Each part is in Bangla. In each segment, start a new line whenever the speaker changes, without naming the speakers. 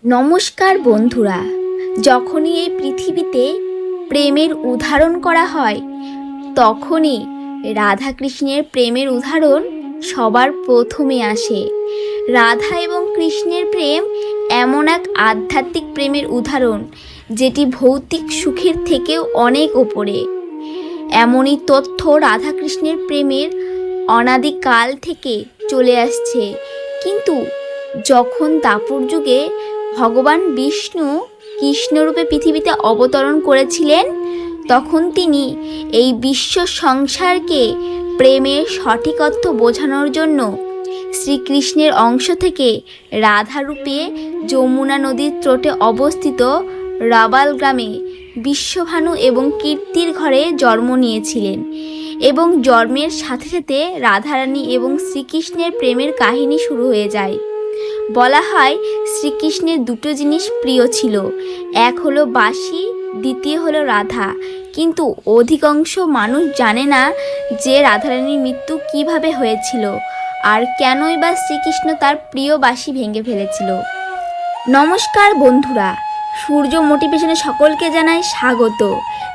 নমস্কার বন্ধুরা, যখনই এই পৃথিবীতে প্রেমের উদাহরণ করা হয় তখনই রাধাকৃষ্ণের প্রেমের উদাহরণ সবার প্রথমে আসে। রাধা এবং কৃষ্ণের প্রেম এমন এক আধ্যাত্মিক প্রেমের উদাহরণ যেটি ভৌতিক সুখের থেকেও অনেক ওপরে। এমনই তথ্য রাধাকৃষ্ণের প্রেমের অনাদিকাল থেকে চলে আসছে, কিন্তু যখন দাপর যুগে ভগবান বিষ্ণু কৃষ্ণরূপে পৃথিবীতে অবতরণ করেছিলেন, তখন তিনি এই বিশ্ব সংসারকে প্রেমের সঠিক অর্থ বোঝানোর জন্য শ্রীকৃষ্ণের অংশ থেকে রাধারূপে যমুনা নদীর তটে অবস্থিত রাবাল গ্রামে বিশ্বভানু এবং কীর্তির ঘরে জন্ম নিয়েছিলেন। এবং জন্মের সাথে সাথে রাধারানী এবং শ্রীকৃষ্ণের প্রেমের কাহিনী শুরু হয়ে যায়। বলা হয় শ্রীকৃষ্ণের দুটো জিনিস প্রিয় ছিল, এক হলো বাঁশি, দ্বিতীয় হলো রাধা। কিন্তু অধিকাংশ মানুষ জানে না যে রাধারানীর মৃত্যু কিভাবে হয়েছিল আর কেনই বা শ্রীকৃষ্ণ তার প্রিয় বাঁশি ভেঙে ফেলেছিল। নমস্কার বন্ধুরা, সূর্য মোটিভেশনে সকলকে জানাই স্বাগত।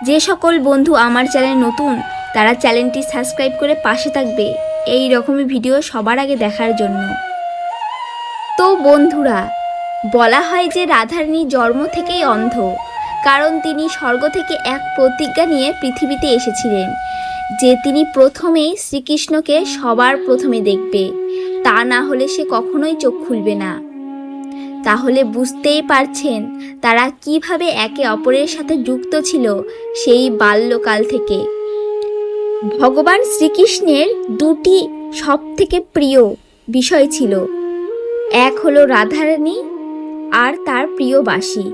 যে সকল বন্ধু আমার চ্যানেল নতুন তারা চ্যানেলটি সাবস্ক্রাইব করে পাশে থাকবে এই রকমই ভিডিও সবার আগে দেখার জন্য। তো বন্ধুরা, বলা হয় যে রাধারানী জন্ম থেকেই অন্ধ, কারণ তিনি স্বর্গ থেকে এক প্রতিজ্ঞা নিয়ে পৃথিবীতে এসেছিলেন যে তিনি প্রথমেই শ্রীকৃষ্ণকে সবার প্রথমে দেখবে, তা না হলে সে কখনোই চোখ খুলবে না। তাহলে বুঝতেই পারছেন তারা কিভাবে একে অপরের সাথে যুক্ত ছিল সেই বাল্যকাল থেকে। ভগবান শ্রীকৃষ্ণের দুটি সবথেকে প্রিয় বিষয় ছিল, এক হলো রাধারানী আর তার প্রিয় বাঁশি।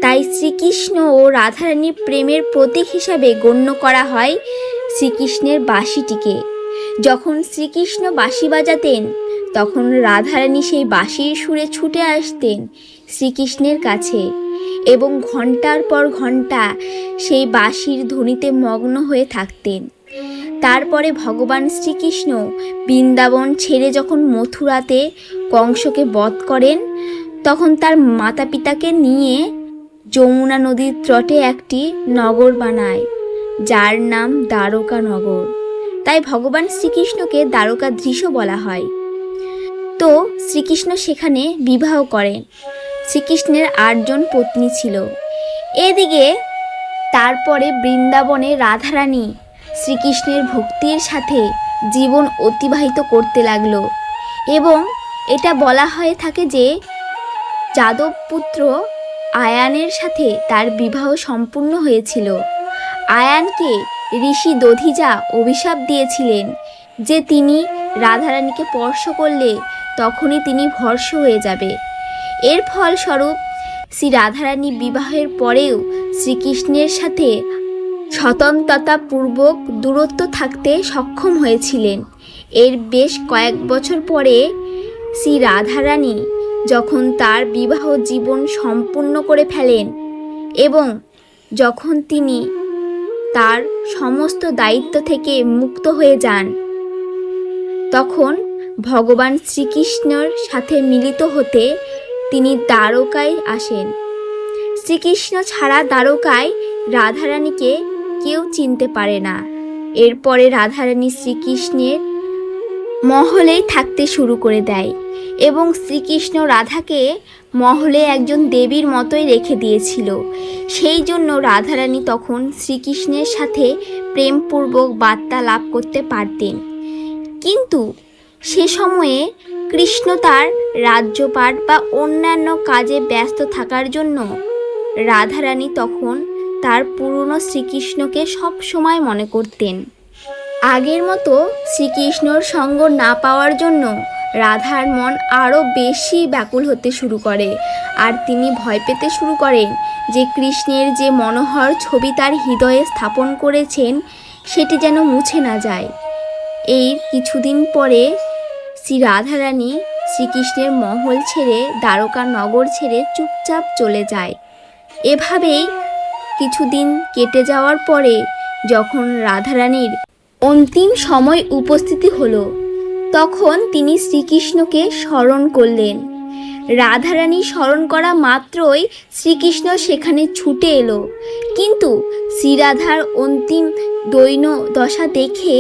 তাই শ্রীকৃষ্ণ ও রাধারানীর প্রেমের প্রতীক হিসাবে গণ্য করা হয় শ্রীকৃষ্ণের বাঁশিটিকে। যখন শ্রীকৃষ্ণ বাঁশি বাজাতেন তখন রাধারানী সেই বাঁশির সুরে ছুটে আসতেন শ্রীকৃষ্ণের কাছে এবং ঘন্টার পর ঘন্টা সেই বাঁশির ধ্বনিতে মগ্ন হয়ে থাকতেন। তারপরে ভগবান শ্রীকৃষ্ণ বৃন্দাবন ছেড়ে যখন মথুরাতে কংসকে বধ করেন, তখন তার মাতা পিতাকে নিয়ে যমুনা নদীর তটে একটি নগর বানায় যার নাম দ্বারকা নগর। তাই ভগবান শ্রীকৃষ্ণকে দ্বারকাধীশ বলা হয়। তো শ্রীকৃষ্ণ সেখানে বিবাহ করেন। শ্রীকৃষ্ণের 8 জন পত্নী ছিল। এদিকে তারপরে বৃন্দাবনে রাধারানী শ্রীকৃষ্ণের ভক্তির সাথে জীবন অতিবাহিত করতে লাগলো। এবং এটা বলা হয়ে থাকে যে যাদব পুত্র আয়ানের সাথে তার বিবাহ সম্পূর্ণ হয়েছিল। আয়ানকে ঋষি দধিজা অভিশাপ দিয়েছিলেন যে তিনি রাধারানীকে স্পর্শ করলে তখনই তিনি ভস্ম হয়ে যাবে। এর ফলস্বরূপ শ্রী রাধারানী বিবাহের পরেও শ্রীকৃষ্ণের সাথে স্বতন্ত্রতাপূর্বক দূরত্ব থাকতে সক্ষম হয়েছিলেন। এর বেশ কয়েক বছর পরে শ্রী রাধারানী যখন তার বিবাহ জীবন সম্পূর্ণ করে ফেলেন এবং যখন তিনি তার সমস্ত দায়িত্ব থেকে মুক্ত হয়ে যান, তখন ভগবান শ্রীকৃষ্ণর সাথে মিলিত হতে তিনি দ্বারকায় আসেন। শ্রীকৃষ্ণ ছাড়া দ্বারকায় রাধারানীকে কেউ চিনতে পারে না। এরপরে রাধারানী শ্রীকৃষ্ণের মহলেই থাকতে শুরু করে দেয় এবং শ্রীকৃষ্ণ রাধাকে মহলে একজন দেবীর মতোই রেখে দিয়েছিল। সেই জন্য রাধারানী তখন শ্রীকৃষ্ণের সাথে প্রেমপূর্বক বার্তালাপ করতে পারতেন। কিন্তু সে সময়ে কৃষ্ণ তার রাজ্যপাট বা অন্যান্য কাজে ব্যস্ত থাকার জন্য রাধারানী তখন তার পুরনো শ্রীকৃষ্ণকে সব সময় মনে করতেন। আগের মতো শ্রীকৃষ্ণর সঙ্গ না পাওয়ার জন্য রাধার মন আরও বেশি ব্যাকুল হতে শুরু করে আর তিনি ভয় পেতে শুরু করেন যে কৃষ্ণের যে মনোহর ছবি তার হৃদয়ে স্থাপন করেছেন সেটি যেন মুছে না যায়। এই কিছুদিন পরে শ্রী রাধারানী শ্রীকৃষ্ণের মহল ছেড়ে দ্বারকা নগর ছেড়ে চুপচাপ চলে যায়। এভাবেই কিছুদিন কেটে যাওয়ার পরে যখন রাধারানীর অন্তিম সময় উপস্থিতি হলো, তখন তিনি শ্রীকৃষ্ণকে স্মরণ করলেন। রাধারানী স্মরণ করা মাত্রই শ্রীকৃষ্ণ সেখানে ছুটে এলো, কিন্তু শ্রীরাধার অন্তিম দৈন দশা দেখে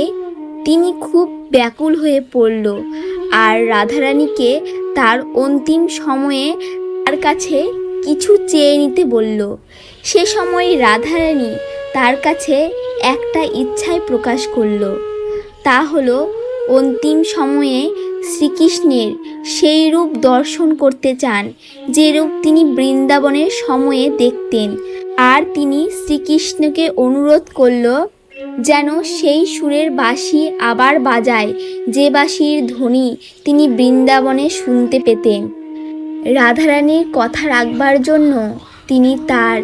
তিনি খুব ব্যাকুল হয়ে পড়ল আর রাধারানীকে তার অন্তিম সময়ে তার কাছে কিছু চেয়ে নিতে বলল। সে সময় রাধারানী তার কাছে একটা ইচ্ছাই প্রকাশ করল, তা হলো অন্তিম সময়ে শ্রীকৃষ্ণের সেই রূপ দর্শন করতে চান যে রূপ তিনি বৃন্দাবনের সময়ে দেখতেন। আর তিনি শ্রীকৃষ্ণকে অনুরোধ করল যেন সেই সুরের বাঁশি আবার বাজায়, যে বাঁশির ধ্বনি তিনি বৃন্দাবনে শুনতে পেতেন। রাধারানীর কথা রাখবার জন্য তিনি তার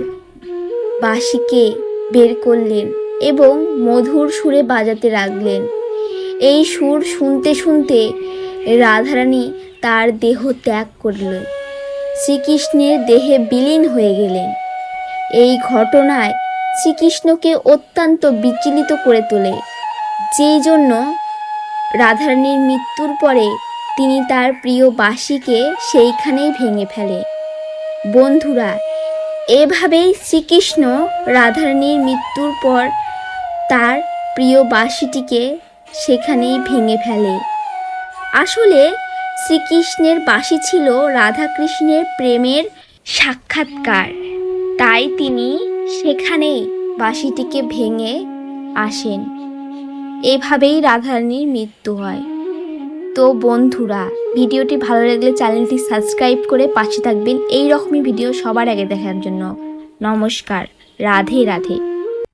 বাঁশিকে বের করলেন এবং মধুর সুরে বাজাতে লাগলেন। এই সুর শুনতে শুনতে রাধারানী তার দেহ ত্যাগ করলেন, শ্রীকৃষ্ণের দেহে বিলীন হয়ে গেলেন। এই ঘটনায় শ্রীকৃষ্ণকে অত্যন্ত বিচলিত করে তোলে, যেই জন্য রাধারানীর মৃত্যুর পরে তিনি তার প্রিয় বাঁশিকে সেইখানেই ভেঙে ফেলে। বন্ধুরা, এভাবেই শ্রীকৃষ্ণ রাধারানীর মৃত্যুর পর তার প্রিয় বাঁশিটিকে সেখানেই ভেঙে ফেলে। আসলে শ্রীকৃষ্ণের বাঁশি ছিল রাধাকৃষ্ণের প্রেমের সাক্ষাৎকার, তাই তিনি সেখানেই বাঁশিটিকে ভেঙে আসেন। এভাবেই রাধারানীর মৃত্যু হয়। তো বন্ধুরা, ভিডিওটি ভালো লাগলে চ্যানেলটি সাবস্ক্রাইব করে পাশে থাকবেন এই রকমই ভিডিও সবার আগে দেখার জন্য। নমস্কার, রাধে রাধে।